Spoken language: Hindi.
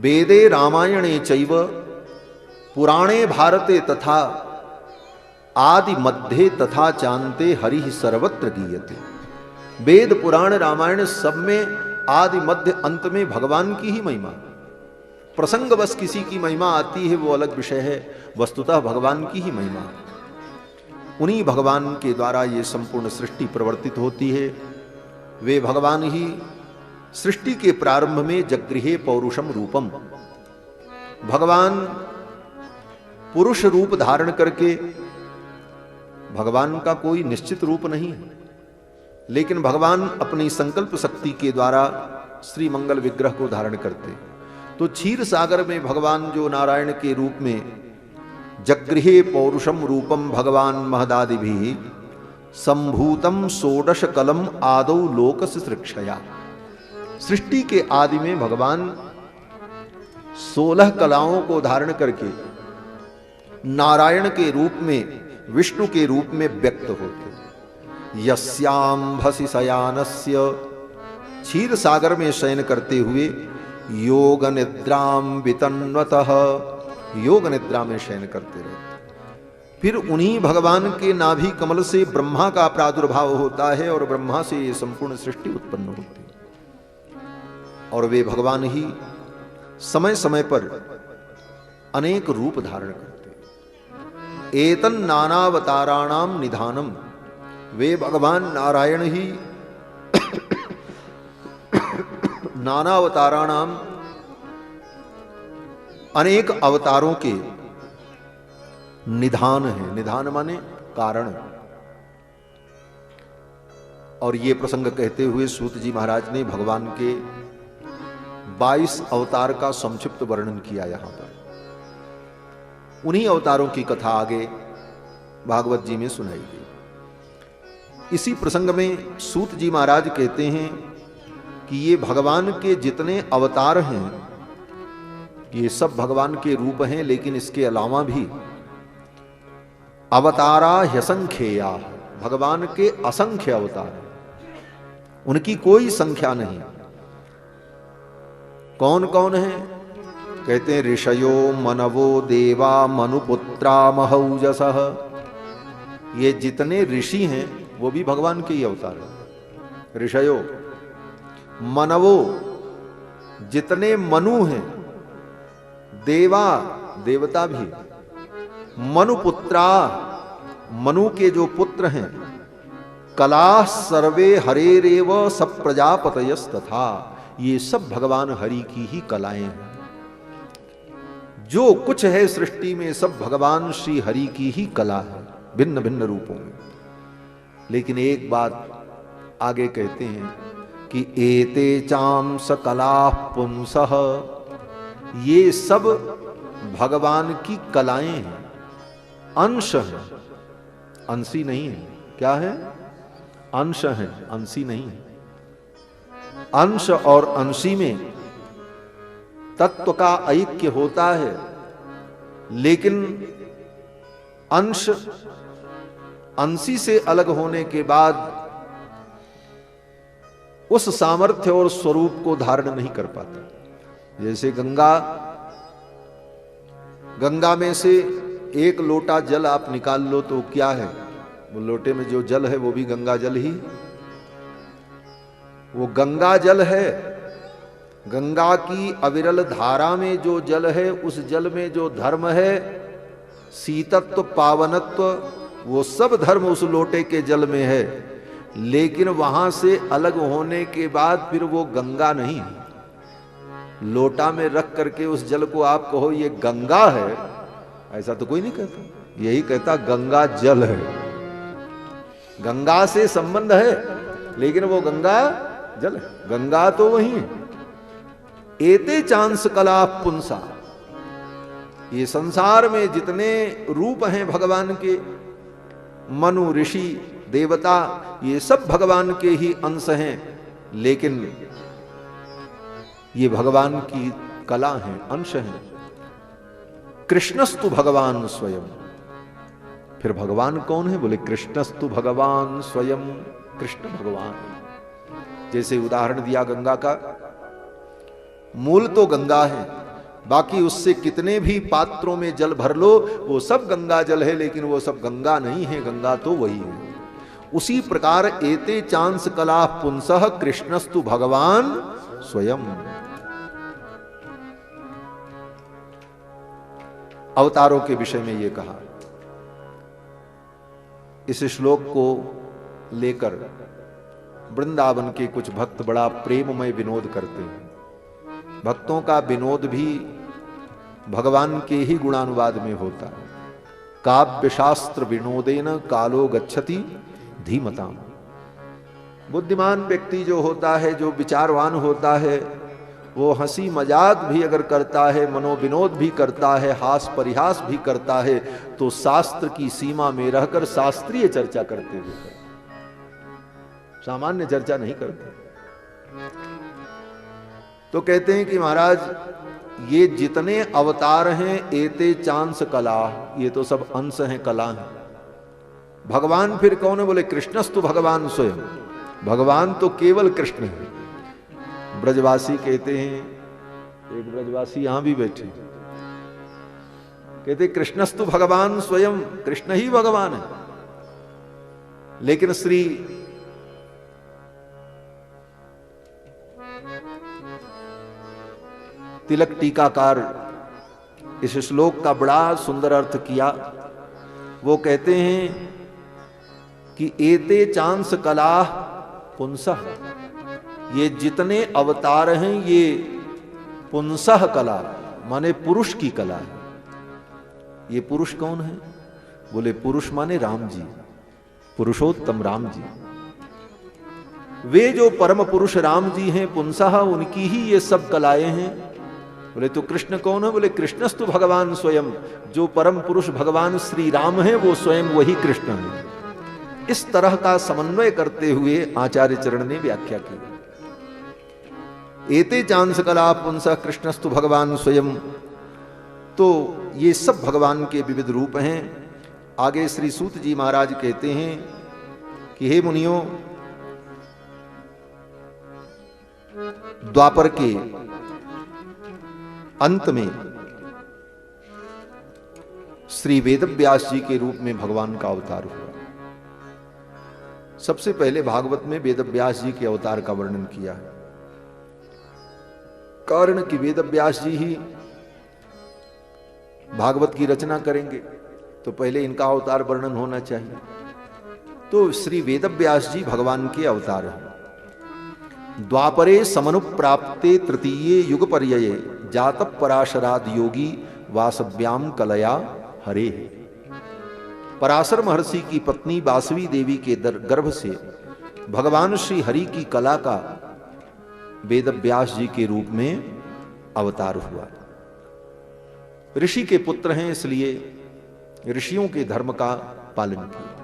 वेदे रामायणे चैव पुराणे भारते तथा आदि मध्य तथा चांते हरि सर्वत्र गीयते। वेद पुराण रामायण सब में आदि मध्य अंत में भगवान की ही महिमा। प्रसंग बस किसी की महिमा आती है वो अलग विषय है, वस्तुतः भगवान की ही महिमा। उन्हीं भगवान के द्वारा ये संपूर्ण सृष्टि प्रवर्तित होती है। वे भगवान ही सृष्टि के प्रारंभ में जगृहे पौरुषम रूपम, भगवान पुरुष रूप धारण करके, भगवान का कोई निश्चित रूप नहीं है, लेकिन भगवान अपनी संकल्प शक्ति के द्वारा श्री मंगल विग्रह को धारण करते। तो क्षीर सागर में भगवान जो नारायण के रूप में जगृहे पौरुषम रूपम भगवान महदादि भी संभूतम षोडश कलम आदौ लोकस सृक्षया, सृष्टि के आदि में भगवान 16 कलाओं को धारण करके नारायण के रूप में, विष्णु के रूप में व्यक्त होते। यस्यांभसि शयानस्य, क्षीर सागर में शयन करते हुए योग निद्राम वितन्वतः, योग निद्रा में शयन करते रहते। फिर उन्हीं भगवान के नाभि कमल से ब्रह्मा का प्रादुर्भाव होता है और ब्रह्मा से ये संपूर्ण सृष्टि उत्पन्न होती है। और वे भगवान ही समय समय पर अनेक रूप धारण करते। एतन नानावताराणाम निधानम, वे भगवान नारायण ही नानावताराणाम, अनेक अवतारों के निधान है। निधान माने कारण। और ये प्रसंग कहते हुए सूत जी महाराज ने भगवान के 22 अवतार का संक्षिप्त वर्णन किया। यहां पर उन्हीं अवतारों की कथा आगे भागवत जी में सुनाई गई। इसी प्रसंग में सूत जी महाराज कहते हैं कि ये भगवान के जितने अवतार हैं ये सब भगवान के रूप हैं, लेकिन इसके अलावा भी अवतारा ह्यसंख्येया, भगवान के असंख्य अवतार हैं, उनकी कोई संख्या नहीं। कौन कौन है? कहते हैं ऋषयो मनवो देवा मनुपुत्रा महौजसः, ये जितने ऋषि हैं वो भी भगवान के ही अवतार हैं। ऋषयो मनवो, जितने मनु हैं, देवा देवता भी, मनुपुत्रा मनु के जो पुत्र हैं, कला सर्वे हरेरेव सब प्रजापतयस्तथा, ये सब भगवान हरि की ही कलाएं हैं। जो कुछ है सृष्टि में सब भगवान श्री हरि की ही कला है, भिन्न भिन्न रूपों में। लेकिन एक बात आगे कहते हैं कि एते चांस कला पुंसः, ये सब भगवान की कलाएं हैं, अंश हैं, अंशी नहीं है। क्या है? अंश है, अंशी नहीं है। अंश और अंशी में तत्व का ऐक्य होता है, लेकिन अंश अंशी से अलग होने के बाद उस सामर्थ्य और स्वरूप को धारण नहीं कर पाता। जैसे गंगा में से एक लोटा जल आप निकाल लो तो क्या है? वो लोटे में जो जल है वो भी गंगा जल ही, वो गंगा जल है। गंगा की अविरल धारा में जो जल है, उस जल में जो धर्म है, शीतत्व पावनत्व, वो सब धर्म उस लोटे के जल में है। लेकिन वहां से अलग होने के बाद फिर वो गंगा नहीं है। लोटा में रख करके उस जल को आप कहो ये गंगा है, ऐसा तो कोई नहीं कहता। यही कहता गंगा जल है, गंगा से संबंध है, लेकिन वो गंगा जल है, गंगा तो वही है। एते चांस कला पुंसा, ये संसार में जितने रूप हैं भगवान के, मनु ऋषि देवता, ये सब भगवान के ही अंश हैं, लेकिन ये भगवान की कला हैं, अंश हैं। कृष्णस्तु भगवान स्वयं, फिर भगवान कौन है? बोले कृष्णस्तु भगवान स्वयं, कृष्ण भगवान। जैसे उदाहरण दिया गंगा का, मूल तो गंगा है, बाकी उससे कितने भी पात्रों में जल भर लो वो सब गंगा जल है, लेकिन वो सब गंगा नहीं है, गंगा तो वही है। उसी प्रकार एते चांस कला पुंसः कृष्णस्तु भगवान स्वयं। अवतारों के विषय में ये कहा। इस श्लोक को लेकर वृंदावन के कुछ भक्त बड़ा प्रेममय विनोद करते हैं। भक्तों का विनोद भी भगवान के ही गुणानुवाद में होता है। काव्य शास्त्र विनोदेन कालो गच्छति धीमताम। बुद्धिमान व्यक्ति जो होता है, जो विचारवान होता है, वो हंसी मजाक भी अगर करता है, मनोविनोद भी करता है, हास परिहास भी करता है, तो शास्त्र की सीमा में रहकर शास्त्रीय चर्चा करते हुए, सामान्य चर्चा नहीं करते। तो कहते हैं कि महाराज ये जितने अवतार हैं एते चांस कला, ये तो सब अंश हैं, कला हैं। भगवान फिर कौन है? बोले कृष्णस्तु भगवान स्वयं। भगवान तो केवल कृष्ण है। ब्रजवासी कहते हैं, एक ब्रजवासी यहां भी बैठे, कहते कृष्णस्तु भगवान स्वयं, कृष्ण ही भगवान है। लेकिन श्री तिलक टीकाकार इस श्लोक का बड़ा सुंदर अर्थ किया। वो कहते हैं कि एते चांस कला पुंसः, ये जितने अवतार हैं ये पुंसः कला माने पुरुष की कला है। ये पुरुष कौन है? बोले पुरुष माने राम जी, पुरुषोत्तम राम जी। वे जो परम पुरुष राम जी हैं पुंसः, उनकी ही ये सब कलाएं हैं। बोले तो कृष्ण कौन है? बोले कृष्णस्तु भगवान स्वयं। जो परम पुरुष भगवान श्री राम है वो स्वयं वही कृष्ण है। इस तरह का समन्वय करते हुए आचार्य चरण ने व्याख्या की। एते चांस कला पुंसः कृष्णस्तु भगवान स्वयं। तो ये सब भगवान के विविध रूप हैं। आगे श्री सूत जी महाराज कहते हैं कि हे मुनियों, द्वापर के अंत में श्री वेदव्यास जी के रूप में भगवान का अवतार हुआ। सबसे पहले भागवत में वेदव्यास जी के अवतार का वर्णन किया है। कारण कि वेदव्यास जी ही भागवत की रचना करेंगे तो पहले इनका अवतार वर्णन होना चाहिए। तो श्री वेदव्यास जी भगवान के अवतार हैं। द्वापरे समनुप्राप्ते तृतीये युग पर्यये जात पराशराद योगी वासव्याम कलया हरे। पराशर महर्षि की पत्नी बासवी देवी के गर्भ से भगवान श्री हरि की कला का वेदव्यास जी के रूप में अवतार हुआ। ऋषि के पुत्र हैं, इसलिए ऋषियों के धर्म का पालन किया।